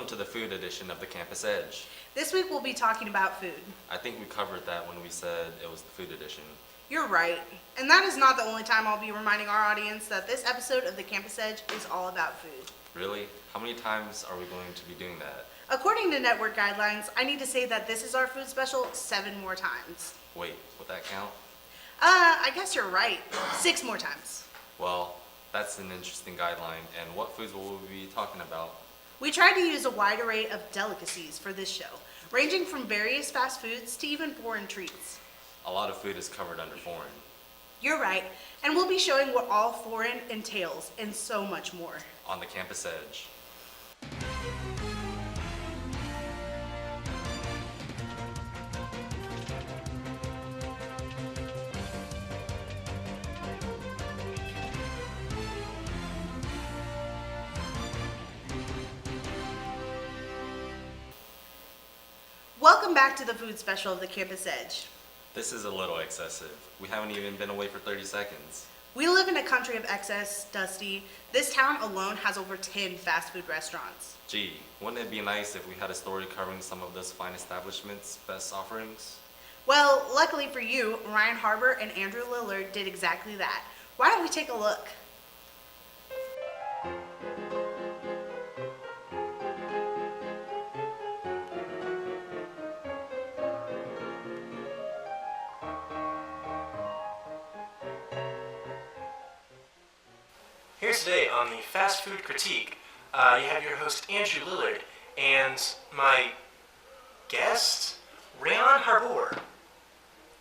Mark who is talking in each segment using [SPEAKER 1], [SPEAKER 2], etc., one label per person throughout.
[SPEAKER 1] Welcome to the food edition of the Campus Edge.
[SPEAKER 2] This week we'll be talking about food.
[SPEAKER 1] I think we covered that when we said it was the food edition.
[SPEAKER 2] You're right. And that is not the only time I'll be reminding our audience that this episode of the Campus Edge is all about food.
[SPEAKER 1] Really? How many times are we going to be doing that?
[SPEAKER 2] According to network guidelines, I need to say that this is our food special 7 more times.
[SPEAKER 1] Wait, would that count?
[SPEAKER 2] I guess you're right. 6 more times.
[SPEAKER 1] Well, that's an interesting guideline. And what foods will we be talking about?
[SPEAKER 2] We tried to use a wide array of delicacies for this show, ranging from various fast foods to even foreign treats.
[SPEAKER 1] A lot of food is covered under foreign.
[SPEAKER 2] You're right, and we'll be showing what all foreign entails and so much more.
[SPEAKER 1] On the Campus Edge.
[SPEAKER 2] Welcome back to the food special of the Campus Edge.
[SPEAKER 1] This is a little excessive. We haven't even been away for 30 seconds.
[SPEAKER 2] We live in a country of excess, Dusty. This town alone has over 10 fast food restaurants.
[SPEAKER 1] Gee, wouldn't it be nice if we had a story covering some of those fine establishments' best offerings?
[SPEAKER 2] Well, luckily for you, Ryan Harbour and Andrew Lillard did exactly that. Why don't we take a look?
[SPEAKER 3] Here today on the Fast Food Critique, you have your host Andrew Lillard and my guest, Ryan Harbour.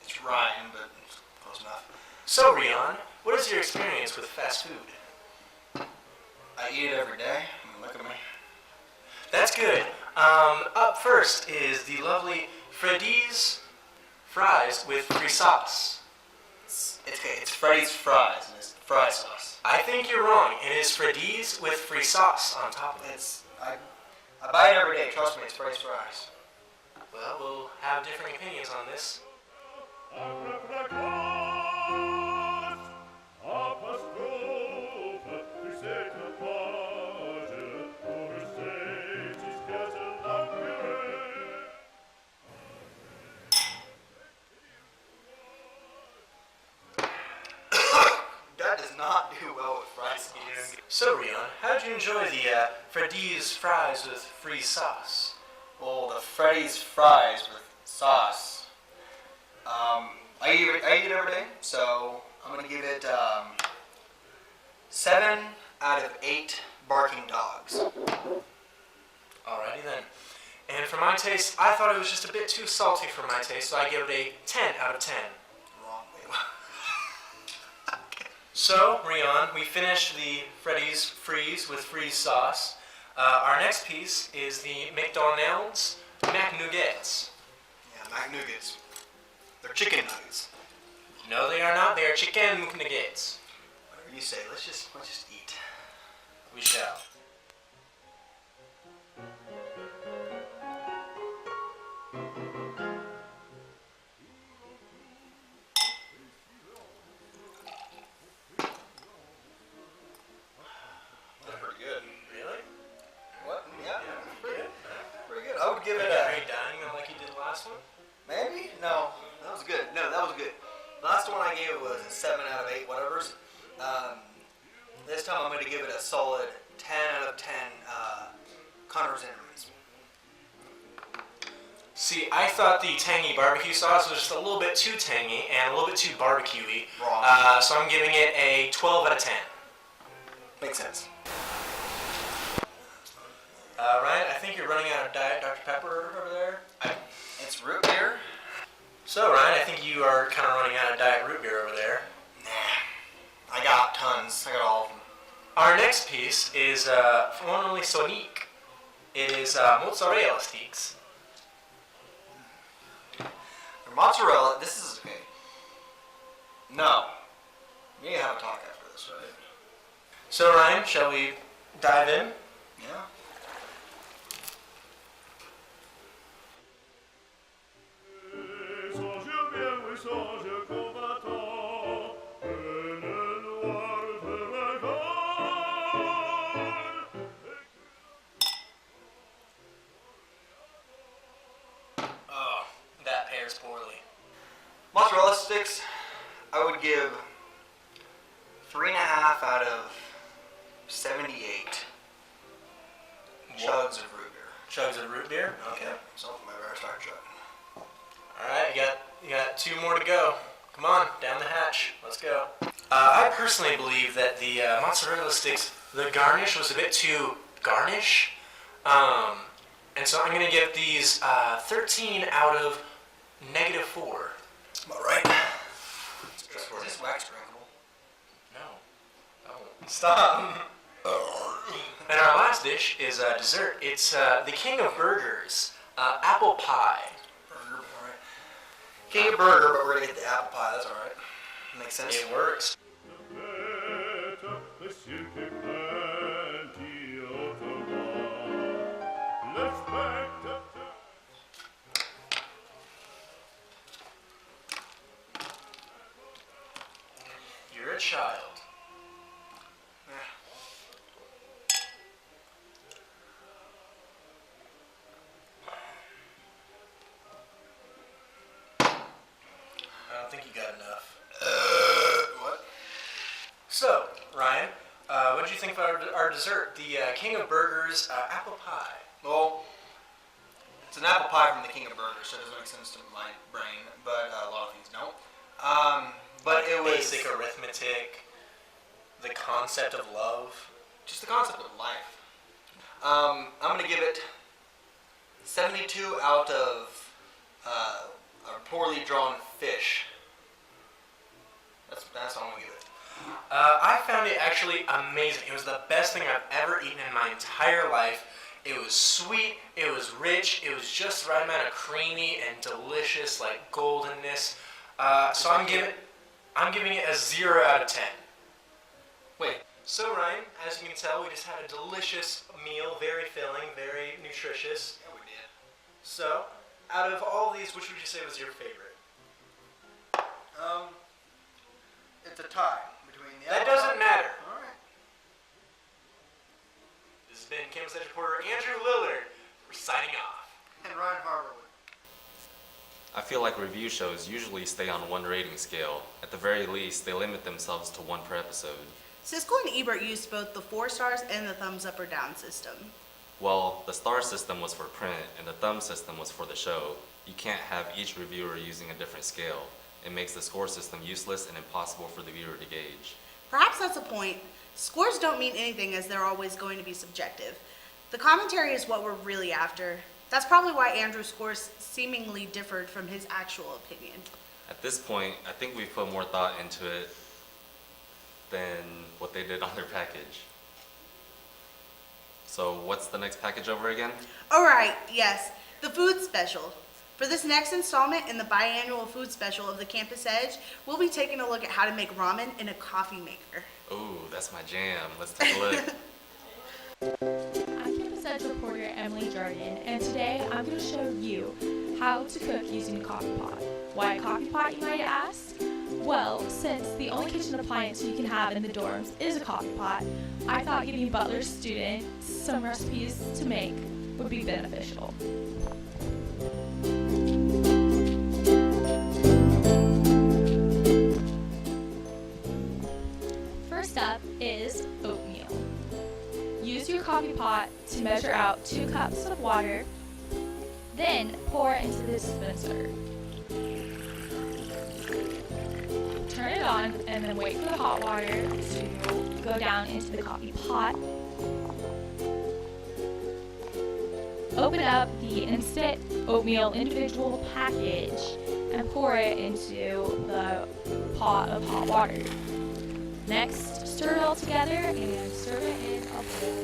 [SPEAKER 4] It's Ryan, but close enough.
[SPEAKER 3] So Ryan, what is your experience with fast food?
[SPEAKER 4] I eat it every day. I mean, look at me.
[SPEAKER 3] That's good. Up first is the lovely Freddy's fries with free sauce.
[SPEAKER 4] It's Freddy's fries, and it's fry sauce.
[SPEAKER 3] I think you're wrong. It is Freddy's with free sauce on top of it.
[SPEAKER 4] I buy it every day. Trust me, it's Freddy's fries.
[SPEAKER 3] Well, we'll have differing opinions on this.
[SPEAKER 4] That does not do well with fry sauce.
[SPEAKER 3] So Ryan, how did you enjoy the Freddy's fries with free sauce?
[SPEAKER 4] Well, the Freddy's fries with sauce. I eat it every day, so I'm gonna give it 7 out of 8 barking dogs.
[SPEAKER 3] Alrighty then. And for my taste, I thought it was just a bit too salty for my taste, so I give it a 10 out of 10.
[SPEAKER 4] Wrong way. Okay.
[SPEAKER 3] So, Ryan, we finished the Freddy's Freeze with free sauce. Our next piece is the McDonald's McNuggets.
[SPEAKER 4] Yeah, McNuggets. They're chicken nuggets.
[SPEAKER 3] No, they are not. They are chicken McNuggets.
[SPEAKER 4] Whatever you say. Let's just eat.
[SPEAKER 3] We shall.
[SPEAKER 4] That's pretty good.
[SPEAKER 3] Really?
[SPEAKER 4] What? Yeah.
[SPEAKER 3] Good.
[SPEAKER 4] Pretty good. I would give it
[SPEAKER 3] Are
[SPEAKER 4] a...
[SPEAKER 3] you dining like you did the last one?
[SPEAKER 4] Maybe? No. That was good. No, that was good. The last one I gave it was a 7 out of 8 whatevers. This time I'm going to give it a solid 10 out of 10 Connor's Enemies.
[SPEAKER 3] See, I thought the tangy barbecue sauce was just a little bit too tangy and a little bit too barbecue-y.
[SPEAKER 4] Wrong.
[SPEAKER 3] So I'm giving it a 12 out of 10.
[SPEAKER 4] Makes sense.
[SPEAKER 3] Ryan, I think you're running out of Diet Dr. Pepper over there.
[SPEAKER 4] It's root beer.
[SPEAKER 3] So, Ryan, I think you are kind of running out of Diet Root Beer over there.
[SPEAKER 4] Nah. I got tons. I got all of them.
[SPEAKER 3] Our next piece is formerly Sonique. It is mozzarella sticks.
[SPEAKER 4] The mozzarella, this is okay. No. We need to have a talk after this, right?
[SPEAKER 3] So, Ryan, shall we dive in?
[SPEAKER 4] Yeah. Mozzarella sticks, I would give 3.5 out of 78 chugs of root beer.
[SPEAKER 3] Chugs of root beer? Okay.
[SPEAKER 4] Something my better start chugging.
[SPEAKER 3] Alright, you got 2 more to go. Come on, down the hatch. Let's go. I personally believe that the mozzarella sticks, the garnish was a bit too garnish. And so I'm going to give these 13 out of -4.
[SPEAKER 4] All right. Is this wax drinkable?
[SPEAKER 3] No. Oh. Stop. And our last dish is dessert. It's the king of burgers, apple pie.
[SPEAKER 4] Burger, all right. Can't get burger, but we're gonna get the apple pie. That's all right. Makes sense.
[SPEAKER 3] It works. You're a child. I don't think you got enough.
[SPEAKER 4] What?
[SPEAKER 3] So, Ryan, what did you think of our dessert? The king of burgers, apple pie.
[SPEAKER 4] Well, it's an apple pie from the king of burgers, so it doesn't make sense to my brain, but a lot of things don't. But it was
[SPEAKER 3] Basic arithmetic, the concept of love.
[SPEAKER 4] just the concept of life. I'm gonna give it 72 out of a poorly drawn fish. That's what I'm gonna give it.
[SPEAKER 3] I found it actually amazing. It was the best thing I've ever eaten in my entire life. It was sweet, it was rich, it was just the right amount of creamy and delicious, like goldenness. So I'm giving it a 0 out of 10.
[SPEAKER 4] Wait,
[SPEAKER 3] So Ryan, as you can tell, we just had a delicious meal, very filling, very nutritious.
[SPEAKER 4] yeah, we did.
[SPEAKER 3] So, out of all these, which would you say was your favorite?
[SPEAKER 4] It's a tie between the.
[SPEAKER 3] That doesn't matter.
[SPEAKER 4] All right.
[SPEAKER 3] This has been campus edge reporter Andrew Lillard. We're signing off.
[SPEAKER 4] And Ryan Harborwood.
[SPEAKER 1] I feel like review shows usually stay on one rating scale. At the very least, they limit themselves to 1 per episode.
[SPEAKER 2] Siskel and Ebert used both the 4 stars and the thumbs up or down system.
[SPEAKER 1] Well, the star system was for print and the thumb system was for the show. You can't have each reviewer using a different scale. It makes the score system useless and impossible for the viewer to gauge.
[SPEAKER 2] Perhaps that's a point. Scores don't mean anything as they're always going to be subjective. The commentary is what we're really after. That's probably why Andrew's scores seemingly differed from his actual opinion.
[SPEAKER 1] At this point, I think we've put more thought into it than what they did on their package. So what's the next package over again?
[SPEAKER 2] Alright, yes, the food special. For this next installment in the biannual food special of the Campus Edge, we'll be taking a look at how to make ramen in a coffee maker.
[SPEAKER 1] Ooh, that's my jam. Let's take a look.
[SPEAKER 5] I'm Campus Edge reporter Emily Jordan, and today I'm going to show you how to cook using a coffee pot. Why a coffee pot, you might ask? Well, since the only kitchen appliance you can have in the dorms is a coffee pot, I thought giving Butler students some recipes to make would be beneficial. First up is oatmeal. Use your coffee pot to measure out 2 cups of water, then pour into the dispenser. Turn it on and then wait for the hot water to go down into the coffee pot. Open up the instant oatmeal individual package and pour it into the pot of hot water. Next, stir it all together and serve it in a bowl.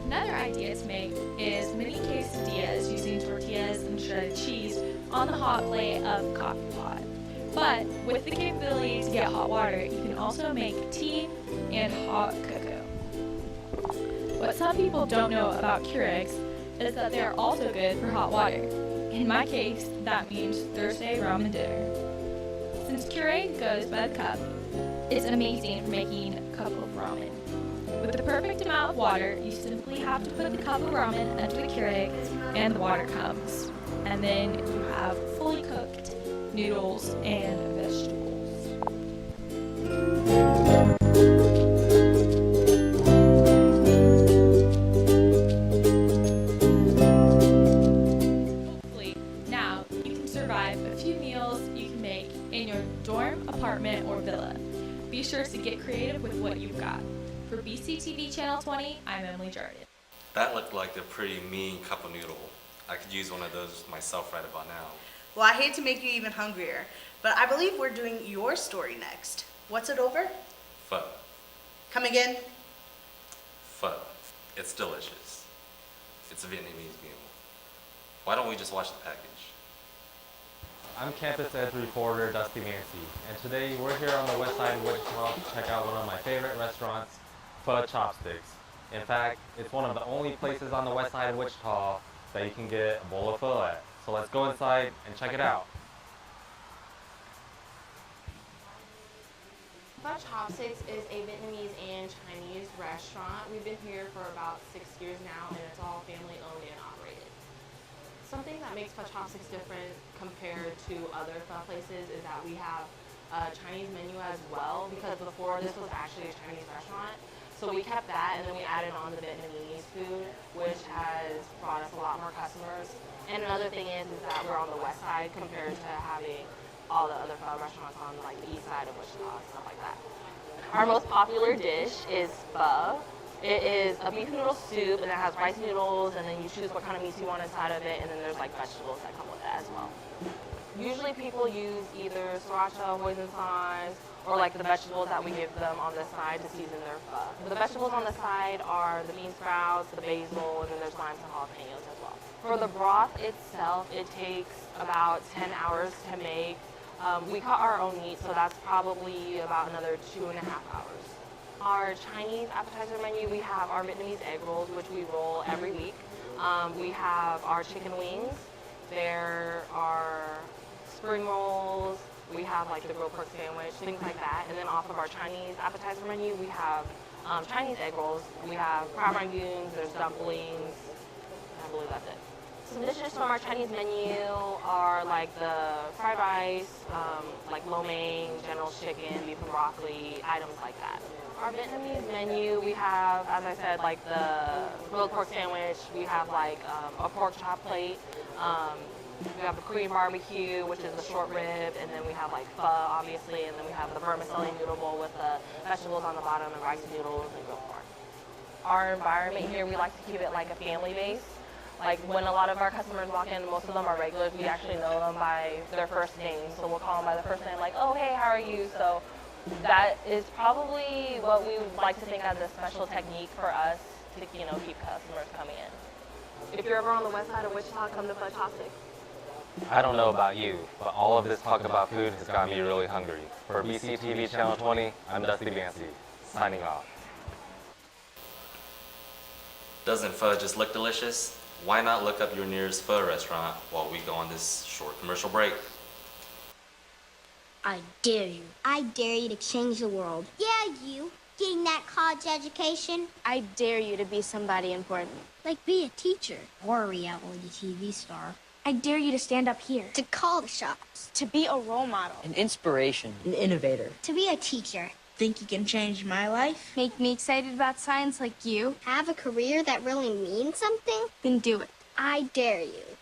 [SPEAKER 5] Another idea to make is mini quesadillas using tortillas and shredded cheese on the hot plate of the coffee pot. But with the capability to get hot water, you can also make tea and hot cocoa. What some people don't know about Keurigs is that they are also good for hot water. In my case, that means Thursday ramen dinner. Since Keurig goes by the cup, it's amazing for making a cup of ramen. With the perfect amount of water, you simply have to put the cup of ramen under the Keurig and the water comes. And then you have fully cooked noodles and vegetables. Hopefully, now you can survive a few meals you can make in your dorm, apartment, or villa. Be sure to get creative with what you've got. For BCTV Channel 20, I'm Emily Jordan.
[SPEAKER 1] That looked like a pretty mean cup of noodle. I could use one of those myself right about now.
[SPEAKER 2] Well, I hate to make you even hungrier, but I believe we're doing your story next. What's it over?
[SPEAKER 1] Pho.
[SPEAKER 2] Come again?
[SPEAKER 1] Pho. It's delicious. It's a Vietnamese meal. Why don't we just watch the package?
[SPEAKER 6] I'm Campus Ed's reporter Dusty Mancy, and today we're here on the west side of Wichita to check out one of my favorite restaurants, Pho Chopsticks. In fact, it's one of the only places on the west side of Wichita that you can get a bowl of pho at. So let's go inside and check it out.
[SPEAKER 7] Butler Chopsticks is a Vietnamese and Chinese restaurant. We've been here for about 6 years now, and it's all family owned and operated. Something that makes Butler Chopsticks different compared to other pho places is that we have a Chinese menu as well, because before this was actually a Chinese restaurant. So we kept that, and then we added on the Vietnamese food, which has brought us a lot more customers. And another thing is that we're on the west side compared to having all the other pho restaurants on like the east side of Wichita, stuff like that. Our most popular dish is pho. It is a beef noodle soup, and it has rice noodles, and then you choose what kind of meats you want inside of it, and then there's like vegetables that come with it as well. Usually people use either sriracha, hoisin sauce, or like the vegetables that we give them on the side to season their pho. The vegetables on the side are the bean sprouts, the basil, and then there's limes and jalapenos as well. For the broth itself, it takes about 10 hours to make. We cut our own meat, so that's probably about another 2.5 hours. Our Chinese appetizer menu, we have our Vietnamese egg rolls, which we roll every week. We have our chicken wings. There are spring rolls. We have like the grilled pork sandwich, things like that. And then off of our Chinese appetizer menu, we have Chinese egg rolls. We have crab rangoons, there's dumplings. I believe that's it. Some dishes from our Chinese menu are like the fried rice, like lo mein, general chicken, beef and broccoli, items like that. Our Vietnamese menu, we have, as I said, like the grilled pork sandwich. We have like a pork chop plate. We have the Korean barbecue, which is the short rib, and then we have like pho, obviously, and then we have the vermicelli noodle bowl with the vegetables on the bottom and rice noodles and grilled pork. Our environment here, we like to keep it like a family base. Like when a lot of our customers walk in, most of them are regulars, we actually know them by their first name. So we'll call them by their first name, like, oh, hey, how are you? So that is probably what we would like to think as a special technique for us to, keep customers coming in. If you're ever on the west side of Wichita, come to Pho Chopsticks.
[SPEAKER 6] I don't know about you, but all of this talk about food has got me really hungry. For BCTV Channel 20, I'm Dusty Mancy, signing off.
[SPEAKER 1] Doesn't pho just look delicious? Why not look up your nearest pho restaurant while we go on this short commercial break?
[SPEAKER 8] I dare you. I dare you to change the world. Yeah, you. Getting that college education.
[SPEAKER 9] I dare you to be somebody important.
[SPEAKER 8] Like be a teacher or a reality TV star.
[SPEAKER 9] I dare you to stand up here.
[SPEAKER 8] To call the shots.
[SPEAKER 9] To be a role model.
[SPEAKER 10] An inspiration. An innovator.
[SPEAKER 8] To be a teacher.
[SPEAKER 10] Think you can change my life?
[SPEAKER 9] Make me excited about science like you.
[SPEAKER 8] Have a career that really means something?
[SPEAKER 9] Then do it.
[SPEAKER 8] I dare you.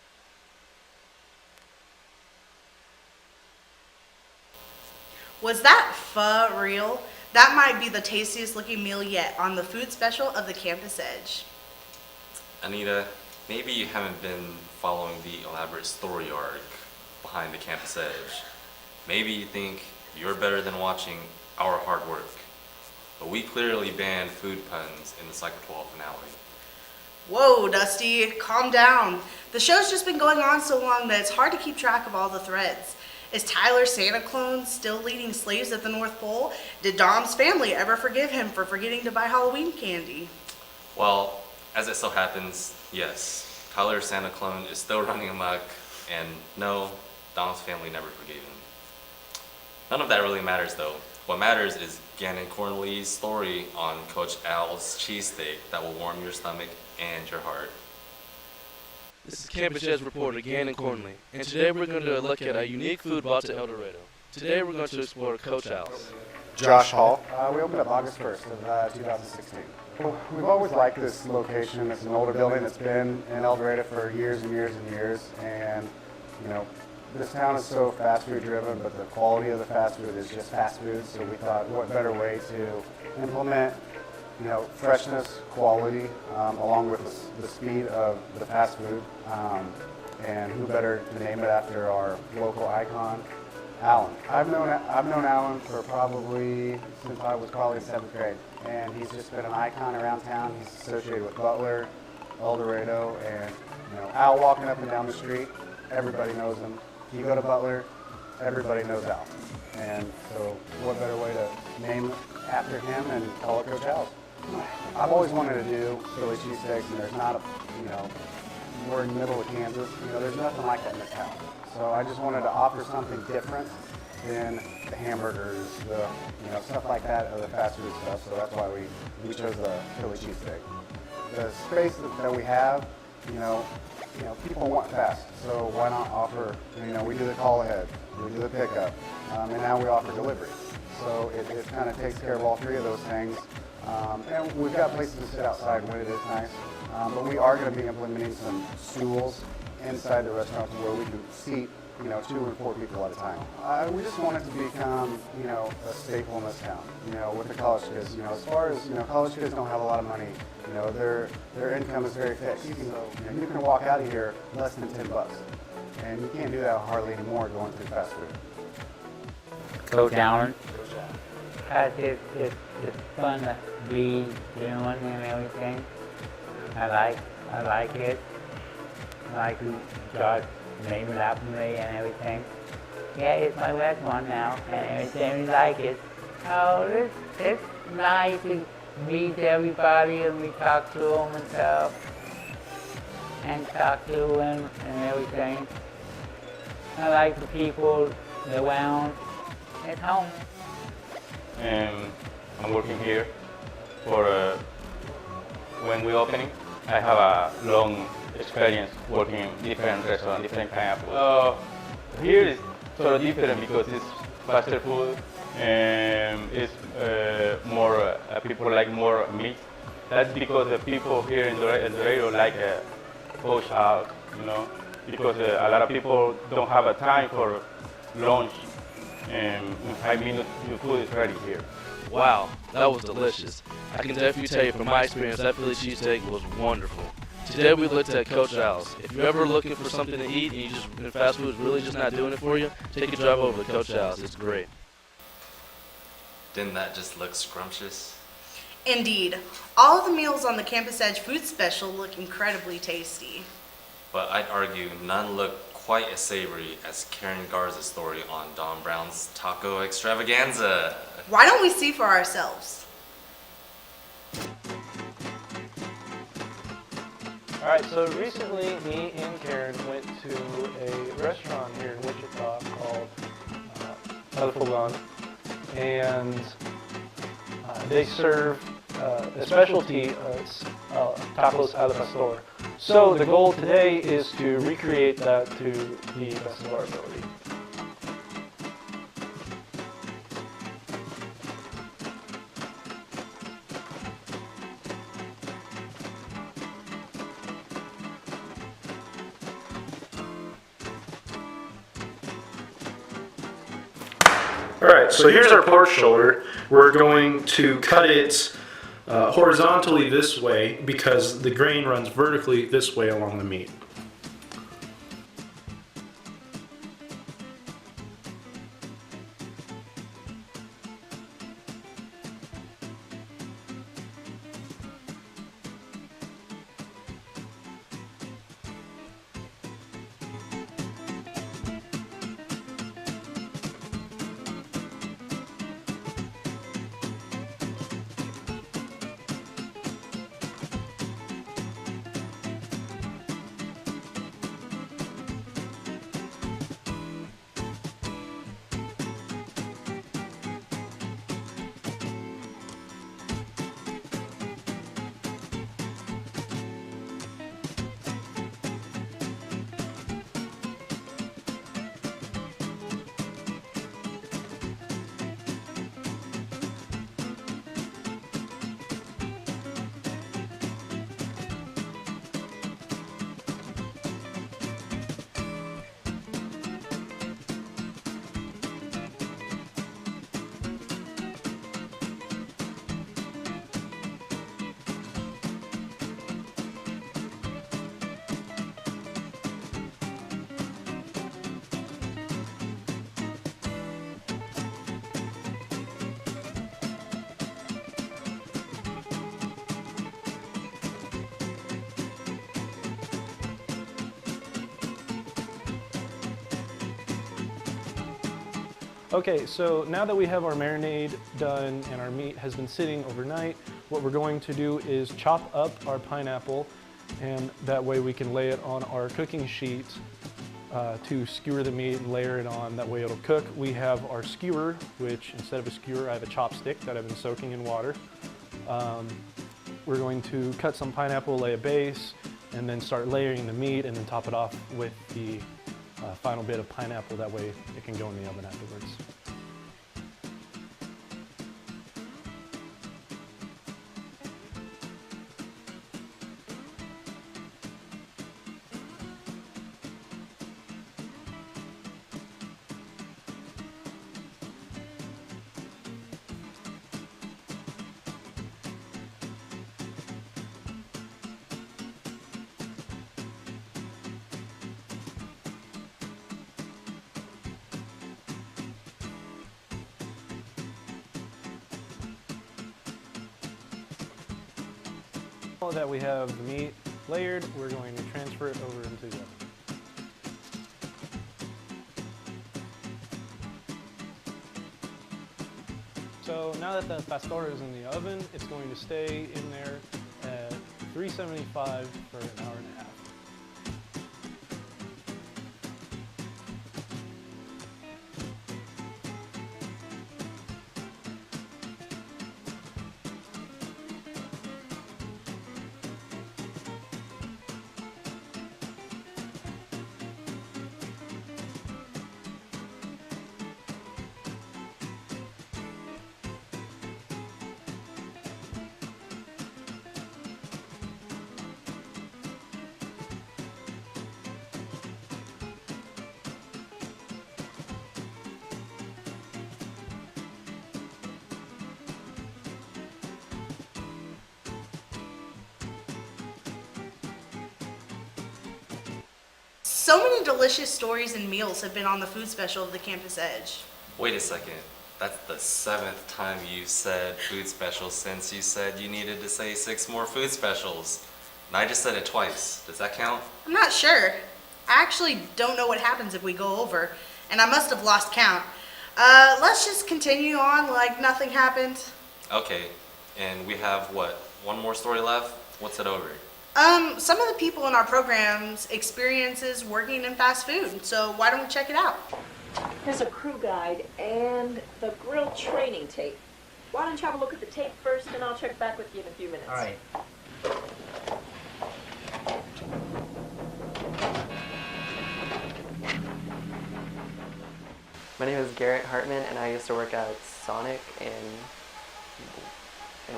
[SPEAKER 2] Was that pho real? That might be the tastiest looking meal yet on the food special of the Campus Edge.
[SPEAKER 1] Anita, maybe you haven't been following the elaborate story arc behind the Campus Edge. Maybe you think you're better than watching our hard work. But we clearly banned food puns in the Cycle 12 finale.
[SPEAKER 2] Whoa, Dusty, calm down. The show's just been going on so long that it's hard to keep track of all the threads. Is Tyler Santa clone still leading slaves at the North Pole? Did Dom's family ever forgive him for forgetting to buy Halloween candy?
[SPEAKER 1] Well, as it so happens, yes, Tyler Santa clone is still running amok, and no, Dom's family never forgave him. None of that really matters though. What matters is Gannon Cornley's story on Coach Al's cheesesteak that will warm your stomach and your heart.
[SPEAKER 11] This is Campus Edge reporter Gannon Cornley, and today we're going to look at a unique food brought to El Dorado. Today we're going to explore Coach Al's.
[SPEAKER 12] Josh Hall. We opened up August 1st of 2016. We've always liked this location. It's an older building that's been in El Dorado for years and years and years. And, you know, this town is so fast food driven, but the quality of the fast food is just fast food. So we thought, what better way to implement, you know, freshness, quality, along with the speed of the fast food. And who better to name it after our local icon, Alan. I've known Alan for probably since I was probably in 7th grade, and he's just been an icon around town. He's associated with Butler, El Dorado, and you know, Al walking up and down the street, everybody knows him. You go to Butler, everybody knows Al, and so what better way to name it after him and call it Coach Al's? I've always wanted to do Philly cheesesteaks, and there's not a, you know, we're in the middle of Kansas, you know, there's nothing like that in this town. So I just wanted to offer something different than the hamburgers, the stuff like that, or the fast food stuff. So that's why we chose the Philly cheesesteak. The space that we have, you know, people want fast. So why not offer? You know, we do the call ahead, we do the pickup, and now we offer delivery. So it kind of takes care of all three of those things. And we've got places to sit outside when it is nice. But we are going to be implementing some stools inside the restaurant where we can seat, you know, 2 or 4 people at a time. We just want it to become, you know, a staple in this town, you know, with the college kids. You know, as far as, you know, college kids don't have a lot of money, you know, their income is very fixed. So, you know, you can walk out of here less than $10. And you can't do that hardly anymore going through fast food.
[SPEAKER 13] Coach Allen. It's fun to be doing and everything. I like it. I like who God named it after me and everything. Yeah, it's my restaurant now and everything. We like it. Oh, it's nice to meet everybody and we talk to them and stuff. And talk to them and everything. I like the people around at home.
[SPEAKER 14] And I'm working here for when we're opening. I have a long experience working in different restaurants, different kind of food. Here is sort of different because it's faster food and it's more people like more meat. That's because the people here in Dorado like Coach Al, you know, because a lot of people don't have a time for lunch, and in 5 minutes your food is ready here.
[SPEAKER 11] Wow, that was delicious. I can definitely tell you from my experience that Philly cheesesteak was wonderful. Today we looked at Coach Al's. If you're ever looking for something to eat and fast food is really just not doing it for you, take a drive over to Coach Al's. It's great.
[SPEAKER 1] Didn't that just look scrumptious?
[SPEAKER 2] Indeed. All of the meals on the Campus Edge food special look incredibly tasty.
[SPEAKER 1] But I'd argue none look quite as savory as Karen Garza's story on Don Brown's Taco Extravaganza.
[SPEAKER 2] Why don't we see for ourselves?
[SPEAKER 15] Alright, so recently me and Karen went to a restaurant here in Wichita called El Fogon, and they serve a specialty tacos al pastor. So the goal today is to recreate that to the best of our ability.
[SPEAKER 16] Alright, so here's our pork shoulder. We're going to cut it horizontally this way because the grain runs vertically this way along the meat.
[SPEAKER 15] Okay, so now that we have our marinade done and our meat has been sitting overnight, what we're going to do is chop up our pineapple, and that way we can lay it on our cooking sheet to skewer the meat and layer it on. That way it'll cook. We have our skewer, which instead of a skewer, I have a chopstick that I've been soaking in water. We're going to cut some pineapple, lay a base, and then start layering the meat, and then top it off with the final bit of pineapple. That way it can go in the oven afterwards. Now that we have the meat layered, we're going to transfer it over into the oven. So now that the pastor is in the oven, it's going to stay in there at 375 for an hour and a half.
[SPEAKER 2] So many delicious stories and meals have been on the food special of the Campus Edge.
[SPEAKER 1] Wait a second. That's the 7th time you said food special since you said you needed to say 6 more food specials. And I just said it twice. Does that count?
[SPEAKER 2] I'm not sure. I actually don't know what happens if we go over, and I must have lost count. Let's just continue on like nothing happened.
[SPEAKER 1] Okay. And we have what? One more story left? What's it over?
[SPEAKER 2] Some of the people in our programs experiences working in fast food, so why don't we check it out?
[SPEAKER 17] There's a crew guide and the grill training tape. Why don't you have a look at the tape first, and I'll check back with you in a few minutes.
[SPEAKER 10] All right.
[SPEAKER 18] My name is Garrett Hartman, and I used to work at Sonic in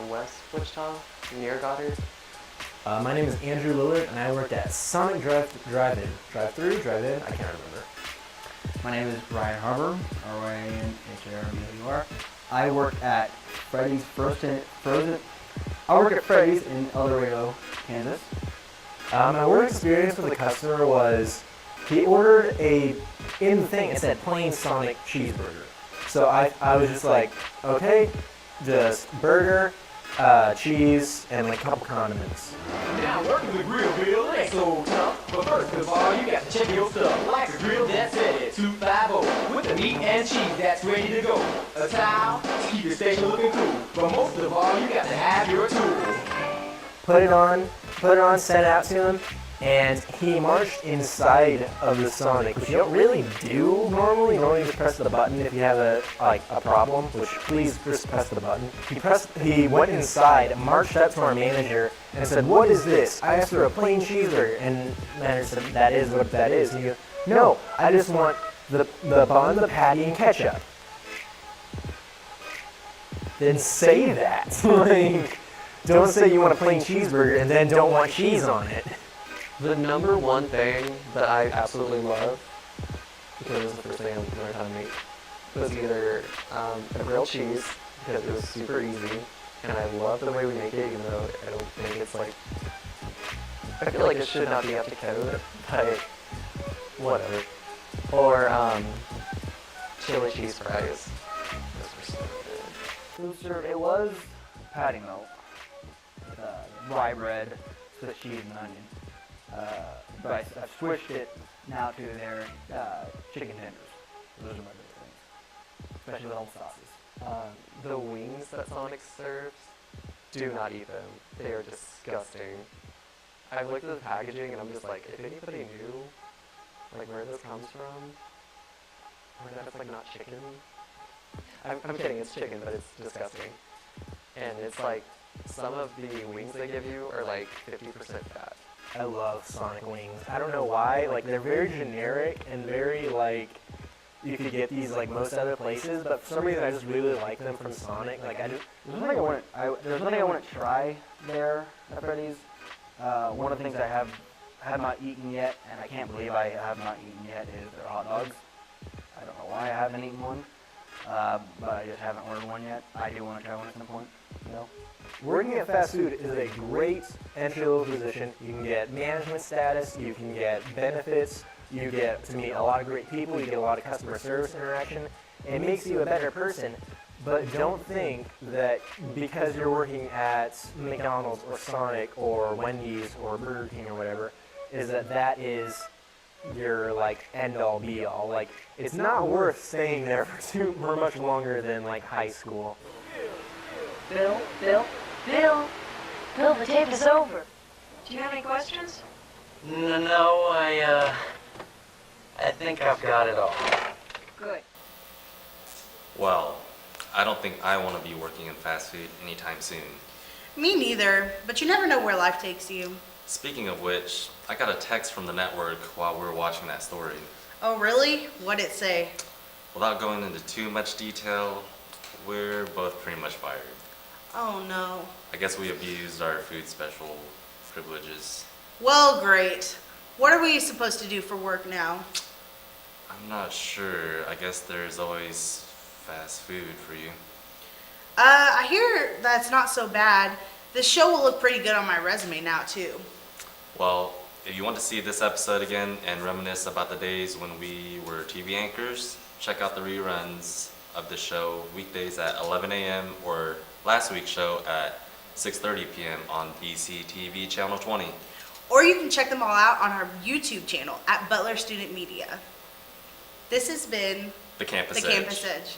[SPEAKER 18] West Wichita, near Goddard.
[SPEAKER 19] My name is Andrew Lillard, and I worked at Sonic Drive-In. Drive-through? Drive-in? I can't remember.
[SPEAKER 10] My name is Ryan Harbour, R-Y-N-H-A-R-B-O-U-R. I work at Freddy's I work at Freddy's in El Dorado, Kansas.
[SPEAKER 19] My work experience with the customer was he ordered in the thing it said plain Sonic cheeseburger. So I was just like, okay, just burger, cheese, and like a couple condiments.
[SPEAKER 20] Now working the grill bill ain't so tough, but first of all you got to check your stuff, like a grill that's set at 250 with the meat and cheese that's ready to go. A towel to keep your station looking cool, but most of all you got to have your tools.
[SPEAKER 19] Put it on, sent it out to him, and he marched inside of the Sonic, which you don't really do normally. Normally you just press the button if you have a problem, which please just press the button. He went inside, marched up to our manager, and said, "What is this?" I asked for a plain cheeseburger, and the manager said, "That is what that is." And he goes, "No, I just want the bun, the patty, and ketchup." Then say that. Like, don't say you want a plain cheeseburger and then don't want cheese on it.
[SPEAKER 18] The number one thing that I absolutely love, because it was the first thing I learned how to make, was either a grilled cheese, because it was super easy, and I love the way we make it, even though I don't think it's like, I feel like it should not be up to code, but whatever. Or chili cheese fries. Those were so good.
[SPEAKER 10] Food serve, it was patty melt, rye bread, Swiss cheese, and onion. But I've switched it now to their chicken tenders. Those are my favorite things.
[SPEAKER 19] especially with all the sauces. The wings that Sonic serves, do not eat them. They are disgusting. I've looked at the packaging and I'm just like, if anybody knew, like, where this comes from, or that it's, like, not chicken. I'm kidding, it's chicken, but it's disgusting. And it's like, some of the wings they give you are like 50% fat. I love Sonic wings. I don't know why, like, they're very generic and very, like, you could get these like most other places, but for some reason I just really like them from Sonic. Like, there's something I want to try there at Freddy's. One of the things I have not eaten yet, and I can't believe I have not eaten yet, is their hot dogs. I don't know why I haven't eaten one, but I just haven't ordered one yet. I do want to try one at some point. You know? Working at fast food is a great entry-level position. You can get management status, you can get benefits, you get to meet a lot of great people, you get a lot of customer service interaction. It makes you a better person, but don't think that because you're working at McDonald's or Sonic or Wendy's or Burger King or whatever, is that is your like end-all be-all. Like, it's not worth staying there for much longer than like high school.
[SPEAKER 17] Bill, the tape is over. Do you have any questions?
[SPEAKER 18] No, I think I've got it all.
[SPEAKER 17] Good.
[SPEAKER 1] Well, I don't think I want to be working in fast food anytime soon.
[SPEAKER 2] Me neither, but you never know where life takes you.
[SPEAKER 1] Speaking of which, I got a text from the network while we were watching that story.
[SPEAKER 2] Oh, really? What'd it say?
[SPEAKER 1] Without going into too much detail, we're both pretty much fired.
[SPEAKER 2] Oh, no.
[SPEAKER 1] I guess we abused our food special privileges.
[SPEAKER 2] Well, great. What are we supposed to do for work now?
[SPEAKER 1] I'm not sure. I guess there's always fast food for you.
[SPEAKER 2] I hear that's not so bad. This show will look pretty good on my resume now, too.
[SPEAKER 1] Well, if you want to see this episode again and reminisce about the days when we were TV anchors, check out the reruns of the show weekdays at 11 a.m. or last week's show at 6:30 p.m. on BCTV Channel 20.
[SPEAKER 2] Or you can check them all out on our YouTube channel at Butler Student Media. This has been
[SPEAKER 1] The Campus
[SPEAKER 2] The Campus Edge.